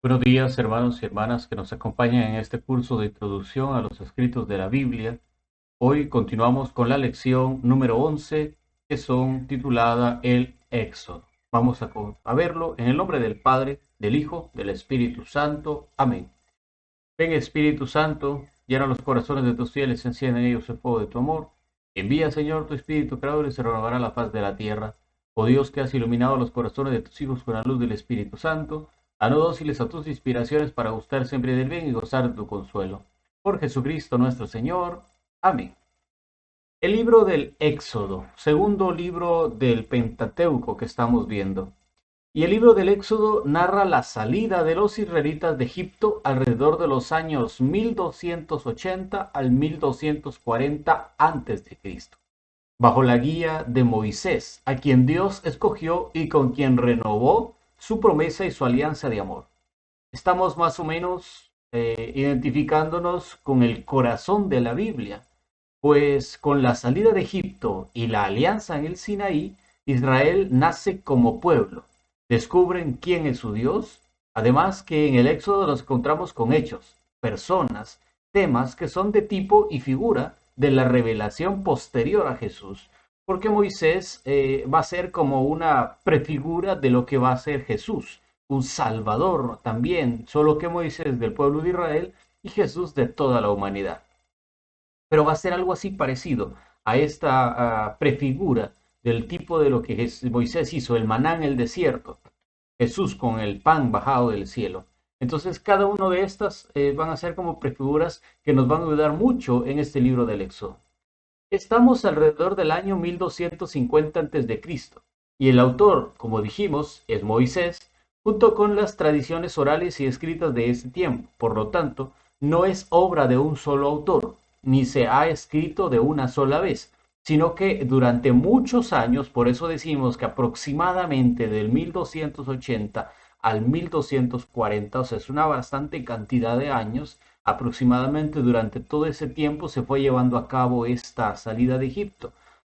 Buenos días, hermanos y hermanas que nos acompañan en este curso de introducción a los escritos de la Biblia. Hoy continuamos con la lección número 11, que son titulada El Éxodo. Vamos a verlo en el nombre del Padre, del Hijo, del Espíritu Santo. Amén. Ven, Espíritu Santo, llena los corazones de tus fieles, enciende en ellos el fuego de tu amor. Envía, Señor, tu Espíritu Creador y se renovará la faz de la tierra. Oh Dios, que has iluminado los corazones de tus hijos con la luz del Espíritu Santo, haznos dóciles a tus inspiraciones para gustar siempre del bien y gozar de tu consuelo. Por Jesucristo nuestro Señor. Amén. El libro del Éxodo, segundo libro del Pentateuco que estamos viendo. Y el libro del Éxodo narra la salida de los israelitas de Egipto alrededor de los años 1280 al 1240 a.C., bajo la guía de Moisés, a quien Dios escogió y con quien renovó su promesa y su alianza de amor. Estamos más o menos identificándonos con el corazón de la Biblia, pues con la salida de Egipto y la alianza en el Sinaí, Israel nace como pueblo. Descubren quién es su Dios. Además que en el Éxodo nos encontramos con hechos, personas, temas que son de tipo y figura de la revelación posterior a Jesús. Porque Moisés va a ser como una prefigura de lo que va a ser Jesús, un salvador también, solo que Moisés del pueblo de Israel y Jesús de toda la humanidad. Pero va a ser algo así parecido a esta prefigura del tipo de lo que Moisés hizo, el maná en el desierto, Jesús con el pan bajado del cielo. Entonces cada una de estas van a ser como prefiguras que nos van a ayudar mucho en este libro del Éxodo. Estamos alrededor del año 1250 a.C. y el autor, como dijimos, es Moisés, junto con las tradiciones orales y escritas de ese tiempo. Por lo tanto, no es obra de un solo autor, ni se ha escrito de una sola vez, sino que durante muchos años, por eso decimos que aproximadamente del 1280 al 1240, o sea, es una bastante cantidad de años, aproximadamente durante todo ese tiempo se fue llevando a cabo esta salida de Egipto.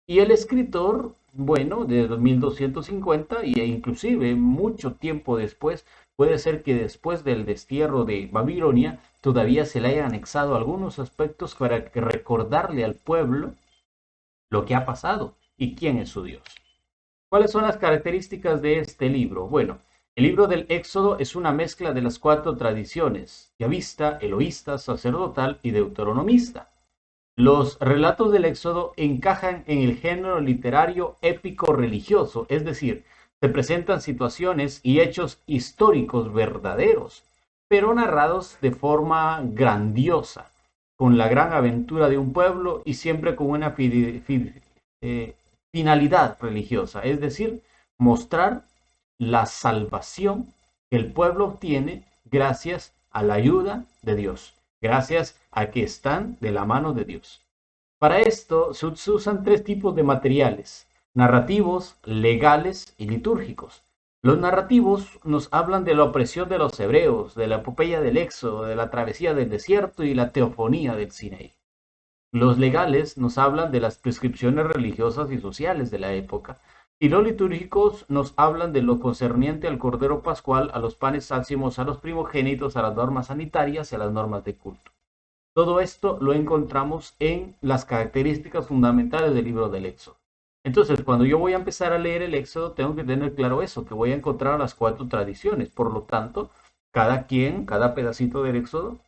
Y el escritor, bueno, de 1250 e inclusive mucho tiempo después, puede ser que después del destierro de Babilonia todavía se le hayan anexado algunos aspectos para que recordarle al pueblo lo que ha pasado y quién es su Dios. ¿Cuáles son las características de este libro? Bueno, el libro del Éxodo es una mezcla de las cuatro tradiciones: yavista, eloísta, sacerdotal y deuteronomista. Los relatos del Éxodo encajan en el género literario épico religioso, es decir, se presentan situaciones y hechos históricos verdaderos, pero narrados de forma grandiosa, con la gran aventura de un pueblo y siempre con una eh, finalidad religiosa, es decir, mostrar la salvación que el pueblo obtiene gracias a la ayuda de Dios, gracias a que están de la mano de Dios. Para esto se usan tres tipos de materiales: narrativos, legales y litúrgicos. Los narrativos nos hablan de la opresión de los hebreos, de la epopeya del Éxodo, de la travesía del desierto y la teofonía del Sinaí. Los legales nos hablan de las prescripciones religiosas y sociales de la época, y los litúrgicos nos hablan de lo concerniente al Cordero Pascual, a los panes ácimos, a los primogénitos, a las normas sanitarias y a las normas de culto. Todo esto lo encontramos en las características fundamentales del libro del Éxodo. Entonces, cuando yo voy a empezar a leer el Éxodo, tengo que tener claro eso, que voy a encontrar las cuatro tradiciones. Por lo tanto, cada pedacito del Éxodo,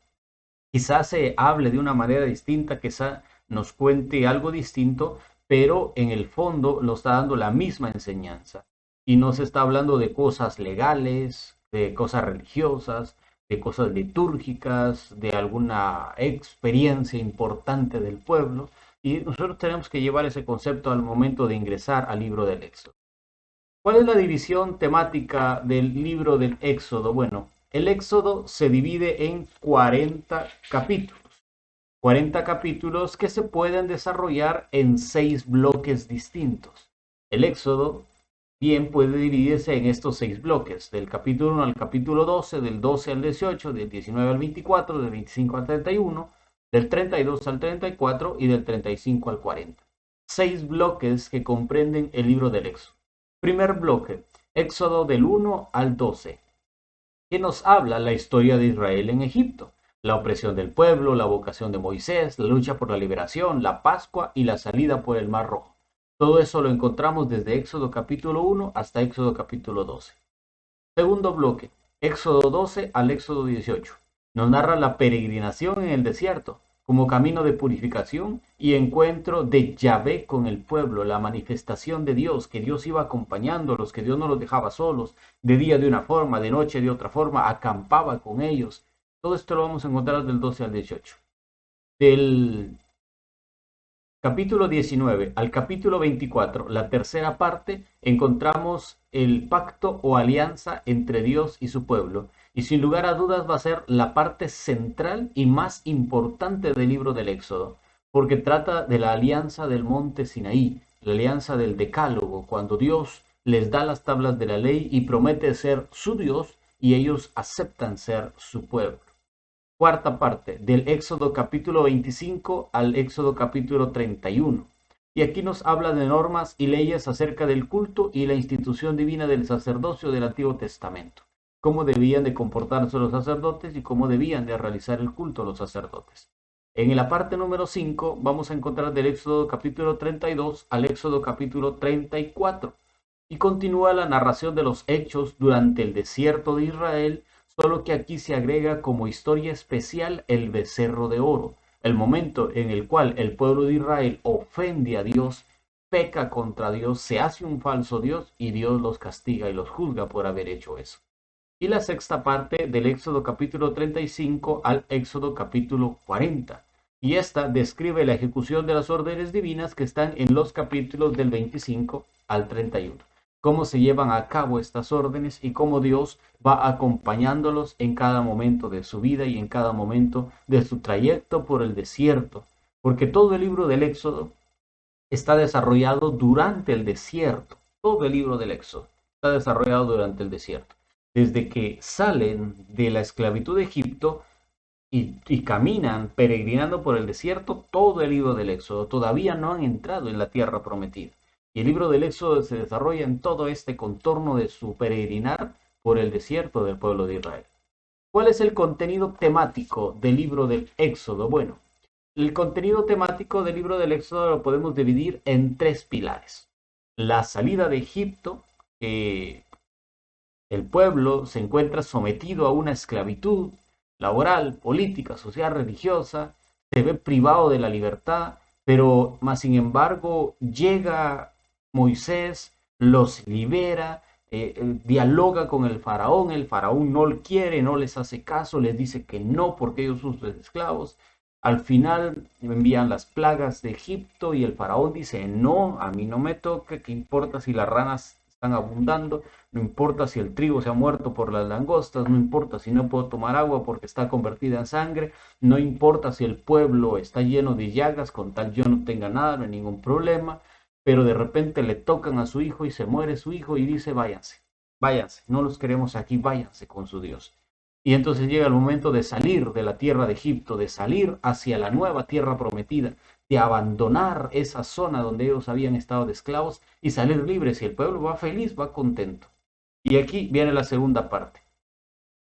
quizás se hable de una manera distinta, quizás nos cuente algo distinto, pero en el fondo nos está dando la misma enseñanza. Y no se está hablando de cosas legales, de cosas religiosas, de cosas litúrgicas, de alguna experiencia importante del pueblo. Y nosotros tenemos que llevar ese concepto al momento de ingresar al libro del Éxodo. ¿Cuál es la división temática del libro del Éxodo? Bueno, el Éxodo se divide en 40 capítulos. 40 capítulos que se pueden desarrollar en 6 bloques distintos. El Éxodo bien puede dividirse en estos 6 bloques: del capítulo 1 al capítulo 12, del 12 al 18, del 19 al 24, del 25 al 31, del 32 al 34 y del 35 al 40. 6 bloques que comprenden el libro del Éxodo. Primer bloque: Éxodo del 1 al 12. que nos habla la historia de Israel en Egipto, la opresión del pueblo, la vocación de Moisés, la lucha por la liberación, la Pascua y la salida por el Mar Rojo. Todo eso lo encontramos desde Éxodo capítulo 1 hasta Éxodo capítulo 12. Segundo bloque, Éxodo 12 al Éxodo 18. Nos narra la peregrinación en el desierto como camino de purificación y encuentro de Yahvé con el pueblo, la manifestación de Dios, que Dios iba acompañándolos, que Dios no los dejaba solos, de día de una forma, de noche de otra forma, acampaba con ellos. Todo esto lo vamos a encontrar del 12 al 18. Del capítulo 19 al capítulo 24, la tercera parte, encontramos el pacto o alianza entre Dios y su pueblo. Y sin lugar a dudas va a ser la parte central y más importante del libro del Éxodo, porque trata de la alianza del monte Sinaí, la alianza del Decálogo, cuando Dios les da las tablas de la ley y promete ser su Dios y ellos aceptan ser su pueblo. Cuarta parte, del Éxodo capítulo 25 al Éxodo capítulo 31. Y aquí nos habla de normas y leyes acerca del culto y la institución divina del sacerdocio del Antiguo Testamento. Cómo debían de comportarse los sacerdotes y cómo debían de realizar el culto los sacerdotes. En la parte número 5 vamos a encontrar del Éxodo capítulo 32 al Éxodo capítulo 34. Y continúa la narración de los hechos durante el desierto de Israel, solo que aquí se agrega como historia especial el becerro de oro, el momento en el cual el pueblo de Israel ofende a Dios, peca contra Dios, se hace un falso Dios y Dios los castiga y los juzga por haber hecho eso. Y la sexta parte del Éxodo capítulo 35 al Éxodo capítulo 40. Y esta describe la ejecución de las órdenes divinas que están en los capítulos del 25 al 31. Cómo se llevan a cabo estas órdenes y cómo Dios va acompañándolos en cada momento de su vida y en cada momento de su trayecto por el desierto. Porque todo el libro del Éxodo está desarrollado durante el desierto. Todo el libro del Éxodo está desarrollado durante el desierto. Desde que salen de la esclavitud de Egipto y caminan peregrinando por el desierto, todo el libro del Éxodo. Todavía no han entrado en la tierra prometida. Y el libro del Éxodo se desarrolla en todo este contorno de su peregrinar por el desierto del pueblo de Israel. ¿Cuál es el contenido temático del libro del Éxodo? Bueno, el contenido temático del libro del Éxodo lo podemos dividir en tres pilares. La salida de Egipto, que el pueblo se encuentra sometido a una esclavitud laboral, política, social, religiosa, se ve privado de la libertad, pero más sin embargo llega Moisés, los libera, dialoga con el faraón no lo quiere, no les hace caso, les dice que no porque ellos son sus esclavos. Al final envían las plagas de Egipto y el faraón dice, no, a mí no me toca, ¿qué importa si las ranas están abundando? No importa si el trigo se ha muerto por las langostas, no importa si no puedo tomar agua porque está convertida en sangre, no importa si el pueblo está lleno de llagas, con tal yo no tenga nada, no hay ningún problema, pero de repente le tocan a su hijo y se muere su hijo y dice, váyanse, váyanse, no los queremos aquí, váyanse con su Dios. Y entonces llega el momento de salir de la tierra de Egipto, de salir hacia la nueva tierra prometida, de abandonar esa zona donde ellos habían estado de esclavos y salir libres. Y el pueblo va feliz, va contento. Y aquí viene la segunda parte,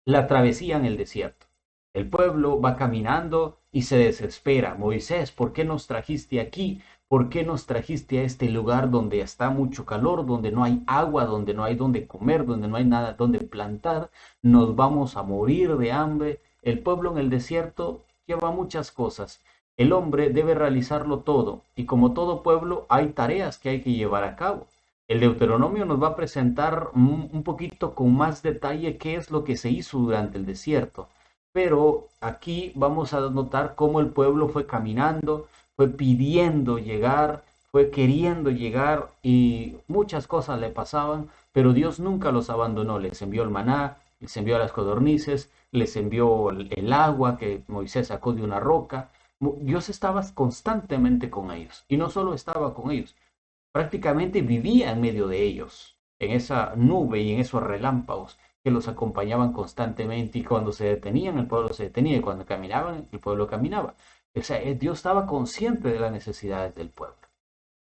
la travesía en el desierto. El pueblo va caminando y se desespera. Moisés, ¿por qué nos trajiste aquí? ¿Por qué nos trajiste a este lugar donde está mucho calor, donde no hay agua, donde no hay donde comer, donde no hay nada donde plantar? Nos vamos a morir de hambre. El pueblo en el desierto lleva muchas cosas. El hombre debe realizarlo todo y como todo pueblo hay tareas que hay que llevar a cabo. El Deuteronomio nos va a presentar un poquito con más detalle qué es lo que se hizo durante el desierto. Pero aquí vamos a notar cómo el pueblo fue caminando, fue pidiendo llegar, fue queriendo llegar y muchas cosas le pasaban, pero Dios nunca los abandonó. Les envió el maná, les envió las codornices, les envió el agua que Moisés sacó de una roca. Dios estaba constantemente con ellos y no solo estaba con ellos, prácticamente vivía en medio de ellos, en esa nube y en esos relámpagos que los acompañaban constantemente y cuando se detenían el pueblo se detenía y cuando caminaban el pueblo caminaba. O sea, Dios estaba consciente de las necesidades del pueblo.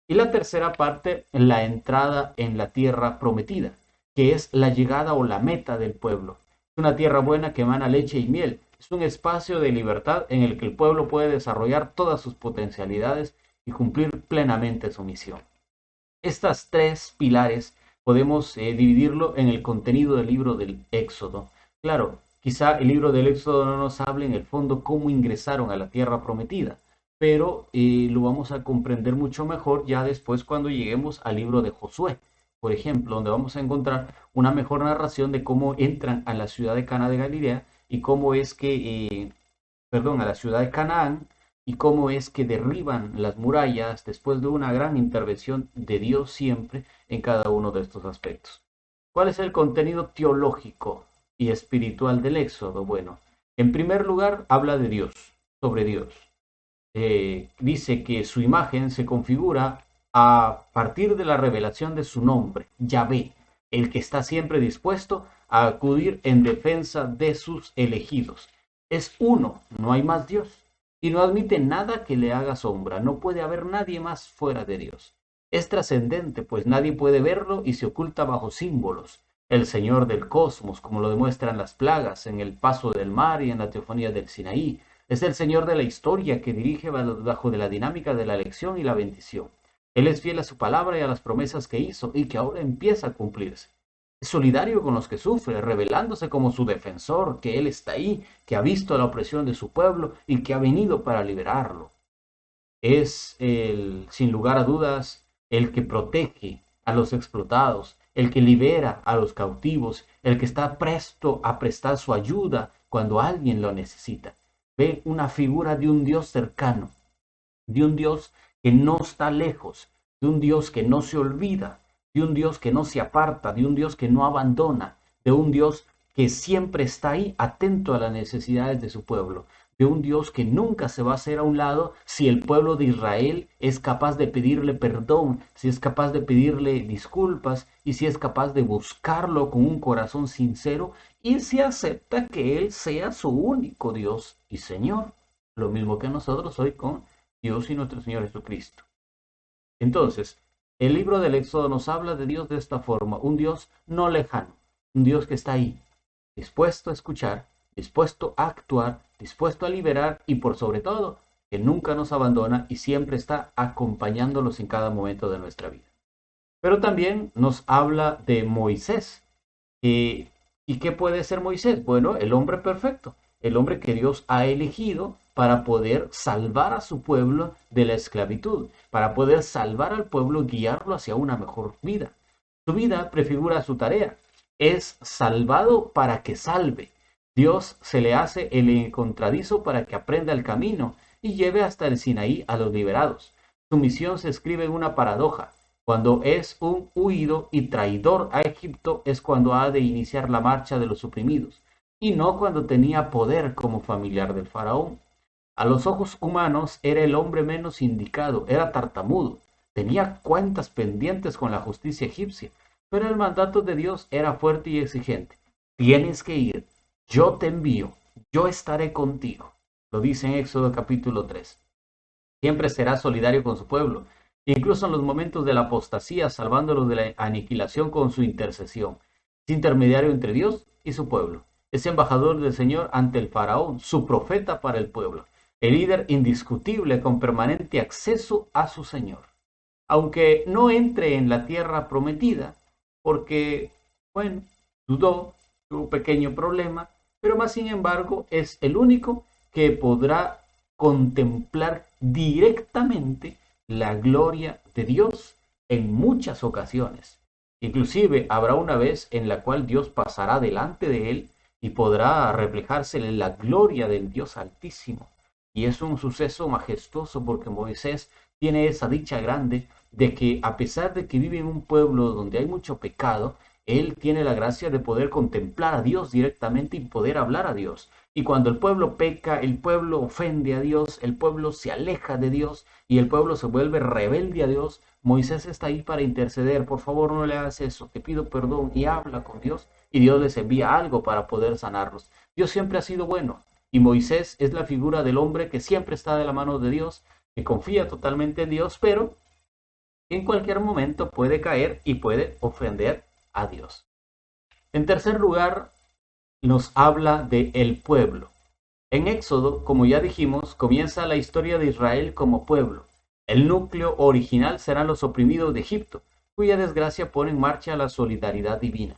Y la tercera parte, la entrada en la tierra prometida, que es la llegada o la meta del pueblo. Es una tierra buena que emana leche y miel. Es un espacio de libertad en el que el pueblo puede desarrollar todas sus potencialidades y cumplir plenamente su misión. Estas tres pilares podemos dividirlo en el contenido del libro del Éxodo. Claro, quizá el libro del Éxodo no nos hable en el fondo cómo ingresaron a la tierra prometida, pero lo vamos a comprender mucho mejor ya después cuando lleguemos al libro de Josué, por ejemplo, donde vamos a encontrar una mejor narración de cómo entran a la ciudad de Cana de Galilea y cómo es que, a la ciudad de Canaán y cómo es que derriban las murallas después de una gran intervención de Dios siempre en cada uno de estos aspectos. ¿Cuál es el contenido teológico y espiritual del Éxodo? Bueno, en primer lugar habla de Dios, sobre Dios. Dice que su imagen se configura a partir de la revelación de su nombre, Yahvé, el que está siempre dispuesto a acudir en defensa de sus elegidos. Es uno, no hay más Dios, y no admite nada que le haga sombra, no puede haber nadie más fuera de Dios. Es trascendente, pues nadie puede verlo y se oculta bajo símbolos. El Señor del cosmos, como lo demuestran las plagas en el paso del mar y en la teofanía del Sinaí. Es el Señor de la historia que dirige bajo de la dinámica de la elección y la bendición. Él es fiel a su palabra y a las promesas que hizo y que ahora empieza a cumplirse. Es solidario con los que sufren, revelándose como su defensor, que Él está ahí, que ha visto la opresión de su pueblo y que ha venido para liberarlo. Es sin lugar a dudas, el que protege a los explotados, el que libera a los cautivos, el que está presto a prestar su ayuda cuando alguien lo necesita. Ve una figura de un Dios cercano, de un Dios que no está lejos, de un Dios que no se olvida, de un Dios que no se aparta, de un Dios que no abandona, de un Dios que siempre está ahí atento a las necesidades de su pueblo, de un Dios que nunca se va a hacer a un lado si el pueblo de Israel es capaz de pedirle perdón, si es capaz de pedirle disculpas y si es capaz de buscarlo con un corazón sincero y si acepta que Él sea su único Dios y Señor. Lo mismo que nosotros hoy con Dios y nuestro Señor Jesucristo. Entonces, el libro del Éxodo nos habla de Dios de esta forma, un Dios no lejano, un Dios que está ahí, dispuesto a escuchar, dispuesto a actuar, dispuesto a liberar y por sobre todo, que nunca nos abandona y siempre está acompañándolos en cada momento de nuestra vida. Pero también nos habla de Moisés. ¿Y qué puede ser Moisés? Bueno, el hombre perfecto, el hombre que Dios ha elegido para poder salvar a su pueblo de la esclavitud, para poder salvar al pueblo y guiarlo hacia una mejor vida. Su vida prefigura su tarea. Es salvado para que salve. Dios se le hace el encontradizo para que aprenda el camino y lleve hasta el Sinaí a los liberados. Su misión se escribe en una paradoja. Cuando es un huido y traidor a Egipto es cuando ha de iniciar la marcha de los oprimidos, y no cuando tenía poder como familiar del faraón. A los ojos humanos era el hombre menos indicado, era tartamudo, tenía cuentas pendientes con la justicia egipcia, pero el mandato de Dios era fuerte y exigente. Tienes que ir, yo te envío, yo estaré contigo. Lo dice en Éxodo capítulo 3. Siempre será solidario con su pueblo, incluso en los momentos de la apostasía, salvándolos de la aniquilación con su intercesión. Es intermediario entre Dios y su pueblo. Es embajador del Señor ante el faraón, su profeta para el pueblo, el líder indiscutible con permanente acceso a su Señor. Aunque no entre en la tierra prometida, porque, bueno, dudó, tuvo un pequeño problema, pero más sin embargo es el único que podrá contemplar directamente la gloria de Dios en muchas ocasiones. Inclusive habrá una vez en la cual Dios pasará delante de él y podrá reflejársele la gloria del Dios Altísimo. Y es un suceso majestuoso porque Moisés tiene esa dicha grande de que a pesar de que vive en un pueblo donde hay mucho pecado, él tiene la gracia de poder contemplar a Dios directamente y poder hablar a Dios. Y cuando el pueblo peca, el pueblo ofende a Dios, el pueblo se aleja de Dios y el pueblo se vuelve rebelde a Dios, Moisés está ahí para interceder. Por favor, no le hagas eso, te pido perdón y habla con Dios y Dios les envía algo para poder sanarlos. Dios siempre ha sido bueno y Moisés es la figura del hombre que siempre está de la mano de Dios, que confía totalmente en Dios, pero en cualquier momento puede caer y puede ofender a Dios. En tercer lugar, nos habla de el pueblo. En Éxodo, como ya dijimos, comienza la historia de Israel como pueblo. El núcleo original serán los oprimidos de Egipto, cuya desgracia pone en marcha la solidaridad divina.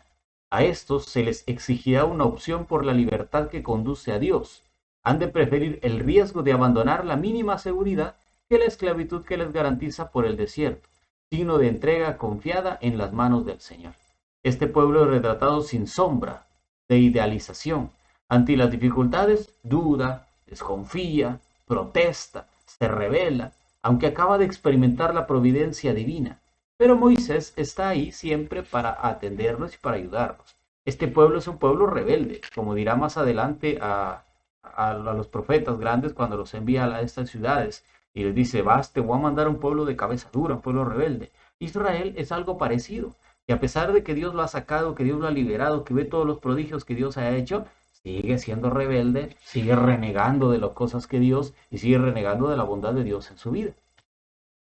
A estos se les exigirá una opción por la libertad que conduce a Dios. Han de preferir el riesgo de abandonar la mínima seguridad que la esclavitud que les garantiza por el desierto, signo de entrega confiada en las manos del Señor. Este pueblo es retratado sin sombra de idealización. Ante las dificultades, duda, desconfía, protesta, se revela, aunque acaba de experimentar la providencia divina. Pero Moisés está ahí siempre para atendernos y para ayudarnos. Este pueblo es un pueblo rebelde, como dirá más adelante a los profetas grandes cuando los envía a estas ciudades y les dice, vas, te voy a mandar a un pueblo de cabeza dura, un pueblo rebelde. Israel es algo parecido, y a pesar de que Dios lo ha sacado, que Dios lo ha liberado, que ve todos los prodigios que Dios ha hecho, sigue siendo rebelde, sigue renegando de las cosas que Dios y sigue renegando de la bondad de Dios en su vida.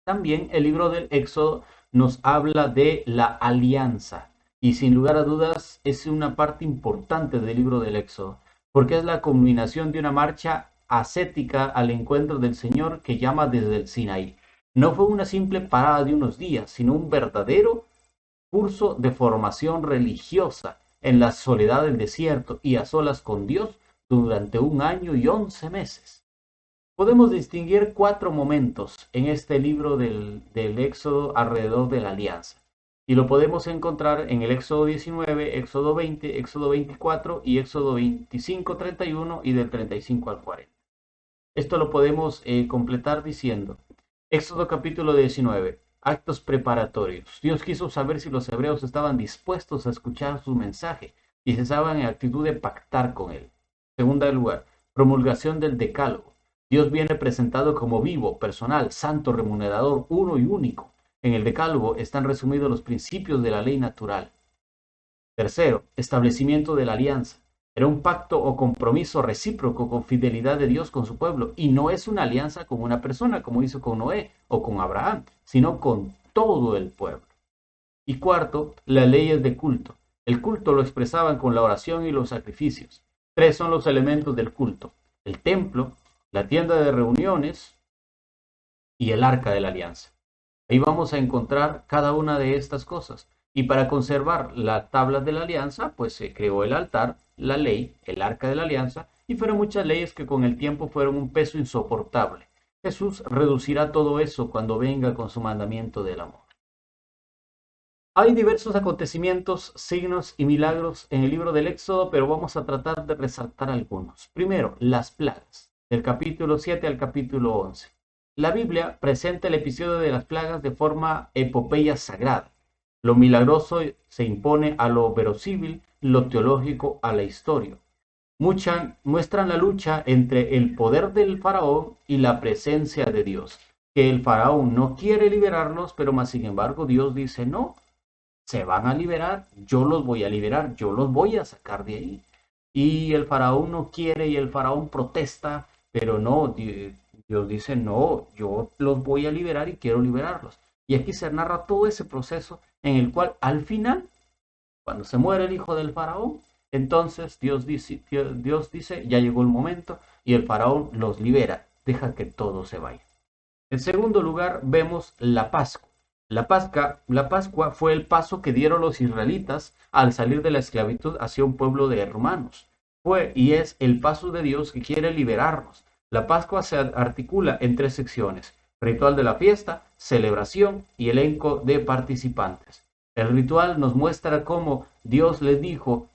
También el libro del Éxodo nos habla de la alianza y sin lugar a dudas es una parte importante del libro del Éxodo porque es la culminación de una marcha ascética al encuentro del Señor que llama desde el Sinaí. No fue una simple parada de unos días, sino un verdadero curso de formación religiosa en la soledad del desierto y a solas con Dios durante 1 año y 11 meses. Podemos distinguir 4 momentos en este libro del Éxodo alrededor de la alianza. Y lo podemos encontrar en el Éxodo 19, Éxodo 20, Éxodo 24 y Éxodo 25, 31 y del 35 al 40. Esto lo podemos completar diciendo, Éxodo capítulo 19, actos preparatorios. Dios quiso saber si los hebreos estaban dispuestos a escuchar su mensaje y se estaban en actitud de pactar con él. Segundo lugar, promulgación del decálogo. Dios viene presentado como vivo, personal, santo, remunerador, uno y único. En el decálogo están resumidos los principios de la ley natural. Tercero, establecimiento de la alianza. Era un pacto o compromiso recíproco con fidelidad de Dios con su pueblo. Y no es una alianza con una persona, como hizo con Noé o con Abraham, sino con todo el pueblo. Y cuarto, las leyes de culto. El culto lo expresaban con la oración y los sacrificios. 3 son los elementos del culto: el templo, la tienda de reuniones y el arca de la alianza. Ahí vamos a encontrar cada una de estas cosas. Y para conservar las tablas de la alianza, pues se creó el altar, la ley, el arca de la alianza, y fueron muchas leyes que con el tiempo fueron un peso insoportable. Jesús reducirá todo eso cuando venga con su mandamiento del amor. Hay diversos acontecimientos, signos y milagros en el libro del Éxodo, pero vamos a tratar de resaltar algunos. Primero, las plagas, del capítulo 7 al capítulo 11. La Biblia presenta el episodio de las plagas de forma epopeya sagrada. Lo milagroso se impone a lo verosímil, lo teológico a la historia. Muestran la lucha entre el poder del faraón y la presencia de Dios. Que el faraón no quiere liberarlos, pero más sin embargo Dios dice no, se van a liberar, yo los voy a liberar, yo los voy a sacar de ahí. Y el faraón no quiere y el faraón protesta, pero no, Dios dice, no, yo los voy a liberar y quiero liberarlos. Y aquí se narra todo ese proceso en el cual al final, cuando se muere el hijo del faraón, entonces Dios dice, ya llegó el momento y el faraón los libera, deja que todo se vaya. En segundo lugar, vemos la Pascua. La Pascua fue el paso que dieron los israelitas al salir de la esclavitud hacia un pueblo de hermanos. Fue y es el paso de Dios que quiere liberarnos. La Pascua se articula en 3 secciones: ritual de la fiesta, celebración y elenco de participantes. El ritual nos muestra cómo Dios les dijo,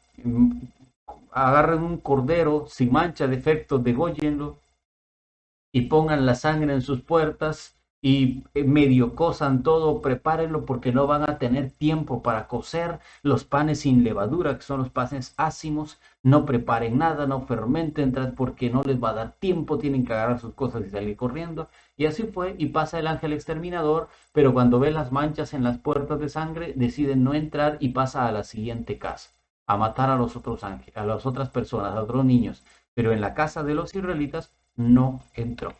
agarren un cordero sin mancha, defecto, dególlenlo y pongan la sangre en sus puertas y medio cosan todo, prepárenlo porque no van a tener tiempo para cocer los panes sin levadura, que son los panes ácimos. No preparen nada, no fermenten porque no les va a dar tiempo, tienen que agarrar sus cosas y salir corriendo. Y así fue, y pasa el ángel exterminador, pero cuando ve las manchas en las puertas de sangre, decide no entrar y pasa a la siguiente casa, a matar a los otros ángeles, a las otras personas, a otros niños. Pero en la casa de los israelitas no entró.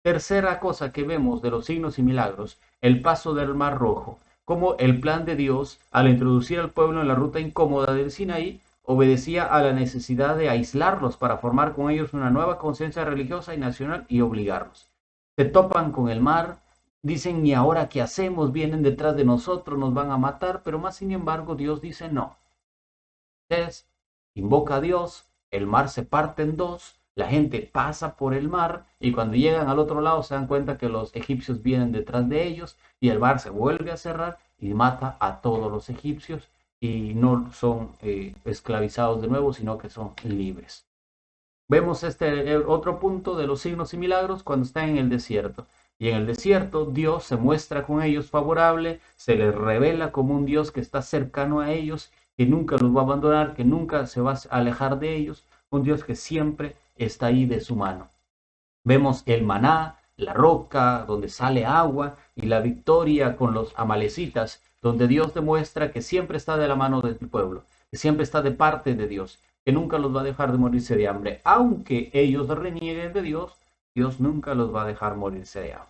Tercera cosa que vemos de los signos y milagros, el paso del Mar Rojo, como el plan de Dios al introducir al pueblo en la ruta incómoda del Sinaí obedecía a la necesidad de aislarlos para formar con ellos una nueva conciencia religiosa y nacional y obligarlos. Se topan con el mar, dicen, ¿y ahora qué hacemos? Vienen detrás de nosotros, nos van a matar, pero más sin embargo Dios dice no. Entonces, invoca a Dios, el mar se parte en dos, la gente pasa por el mar y cuando llegan al otro lado se dan cuenta que los egipcios vienen detrás de ellos y el mar se vuelve a cerrar y mata a todos los egipcios y no son esclavizados de nuevo, sino que son libres. Vemos este otro punto de los signos y milagros cuando están en el desierto. Y en el desierto Dios se muestra con ellos favorable, se les revela como un Dios que está cercano a ellos, que nunca los va a abandonar, que nunca se va a alejar de ellos, un Dios que siempre está ahí de su mano. Vemos el maná, la roca donde sale agua y la victoria con los amalecitas, donde Dios demuestra que siempre está de la mano del pueblo, que siempre está de parte de Dios, que nunca los va a dejar de morirse de hambre. Aunque ellos renieguen de Dios, Dios nunca los va a dejar morirse de hambre.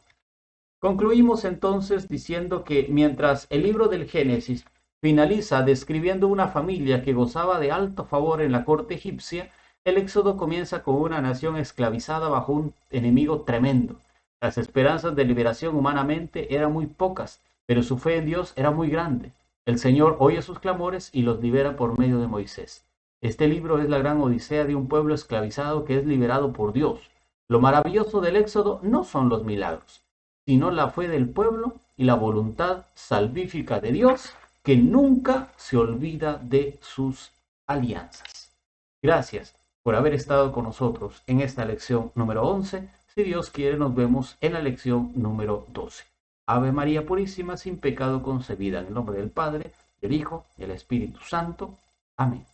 Concluimos entonces diciendo que mientras el libro del Génesis finaliza describiendo una familia que gozaba de alto favor en la corte egipcia, el Éxodo comienza con una nación esclavizada bajo un enemigo tremendo. Las esperanzas de liberación humanamente eran muy pocas, pero su fe en Dios era muy grande. El Señor oye sus clamores y los libera por medio de Moisés. Este libro es la gran odisea de un pueblo esclavizado que es liberado por Dios. Lo maravilloso del Éxodo no son los milagros, sino la fe del pueblo y la voluntad salvífica de Dios, que nunca se olvida de sus alianzas. Gracias por haber estado con nosotros en esta lección número 11. Si Dios quiere, nos vemos en la lección número 12. Ave María Purísima, sin pecado concebida, en el nombre del Padre, del Hijo y del Espíritu Santo. Amén.